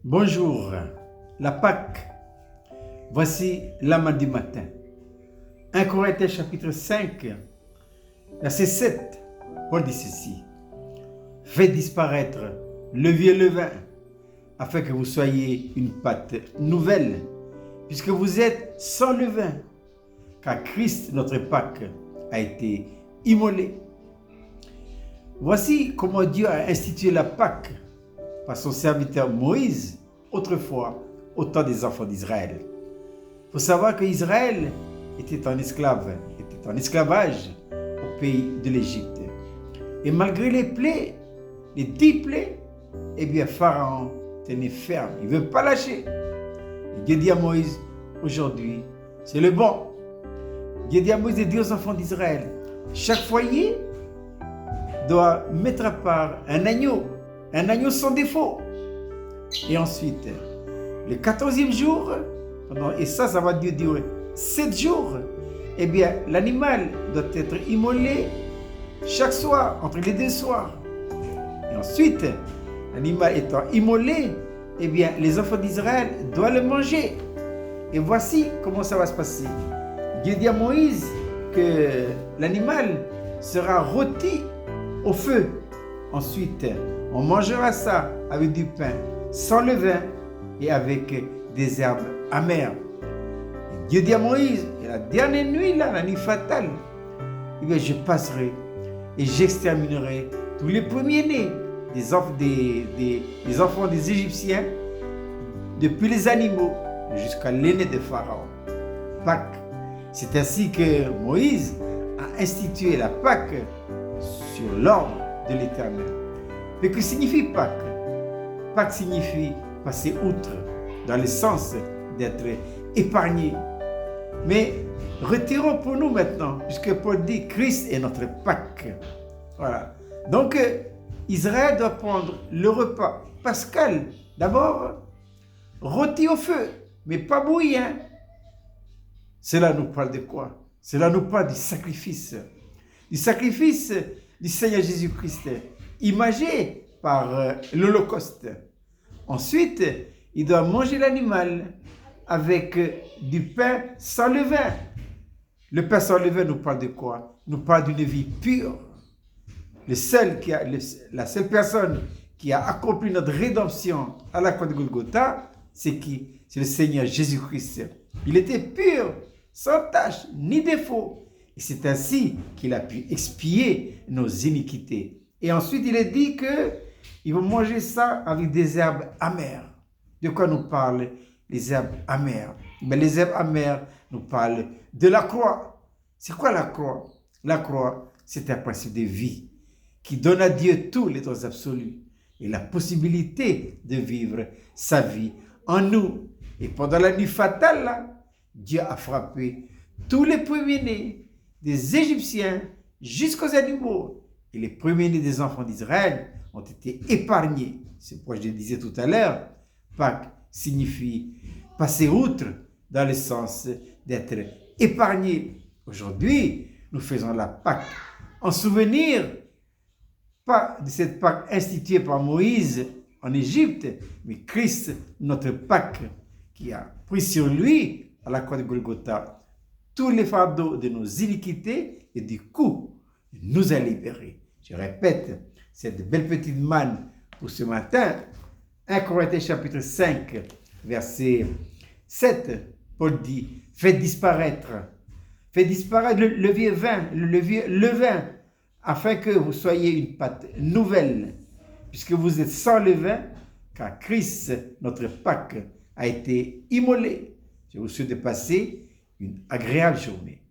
Bonjour, la Pâque. Voici l'âme du matin. 1 Corinthiens chapitre 5, verset 7. Paul dit ceci. Faites disparaître le vieux levain, afin que vous soyez une pâte nouvelle, puisque vous êtes sans levain, car Christ, notre Pâque, a été immolé. Voici comment Dieu a institué la Pâque par son serviteur Moïse, autrefois, au temps des enfants d'Israël. Il faut savoir qu'Israël était en esclavage au pays de l'Égypte. Et malgré les plaies, les 10 plaies, Pharaon tenait ferme. Il ne veut pas lâcher. Et Dieu dit à Moïse, aujourd'hui, c'est le bon. Dieu dit à Moïse et dit aux enfants d'Israël, chaque foyer doit mettre à part un agneau sans défaut. Et ensuite, le 14e jour, et ça va durer 7 jours, l'animal doit être immolé chaque soir, entre les 2 soirs. Et ensuite, l'animal étant immolé, les enfants d'Israël doivent le manger. Et voici comment ça va se passer. Dieu dit à Moïse que l'animal sera rôti au feu. Ensuite, on mangera ça avec du pain sans levain et avec des herbes amères. Et Dieu dit à Moïse, et la dernière nuit, la nuit fatale, je passerai et j'exterminerai tous les premiers-nés des enfants des Égyptiens, depuis les animaux jusqu'à l'aîné de Pharaon. Pâques. C'est ainsi que Moïse a institué la Pâque sur l'ordre de l'Éternel. Mais que signifie Pâques? Pâques signifie passer outre, dans le sens d'être épargné. Mais retirons pour nous maintenant, puisque Paul dit Christ est notre Pâque. Voilà. Donc, Israël doit prendre le repas pascal, d'abord, rôti au feu, mais pas bouilli. Cela nous parle de quoi? Cela nous parle du sacrifice du Seigneur Jésus-Christ, imagé par l'Holocauste. Ensuite, il doit manger l'animal avec du pain sans levain. Le pain sans levain nous parle de quoi? Nous parle d'une vie pure. La seule personne qui a accompli notre rédemption à la croix de Golgotha, c'est qui? C'est le Seigneur Jésus-Christ. Il était pur, sans tache ni défaut. Et c'est ainsi qu'il a pu expier nos iniquités. Et ensuite, il est dit qu'il va manger ça avec des herbes amères. De quoi nous parlent les herbes amères? Les herbes amères nous parlent de la croix. C'est quoi la croix? La croix, c'est un principe de vie qui donne à Dieu tous les droits absolus et la possibilité de vivre sa vie en nous. Et pendant la nuit fatale, Dieu a frappé tous les premiers-nés des Égyptiens jusqu'aux animaux. Et les premiers-nés des enfants d'Israël ont été épargnés. C'est pourquoi je le disais tout à l'heure, Pâques signifie passer outre dans le sens d'être épargné. Aujourd'hui, nous faisons la Pâque en souvenir, pas de cette Pâque instituée par Moïse en Égypte, mais Christ, notre Pâque, qui a pris sur lui, à la croix de Golgotha, tous les fardeaux de nos iniquités et du coup, nous a libérés. Je répète, cette belle petite manne pour ce matin, 1 Corinthiens chapitre 5, verset 7, Paul dit, faites disparaître le vieux levain, afin que vous soyez une pâte nouvelle, puisque vous êtes sans levain, car Christ, notre Pâque, a été immolé. Je vous souhaite de passer une agréable journée.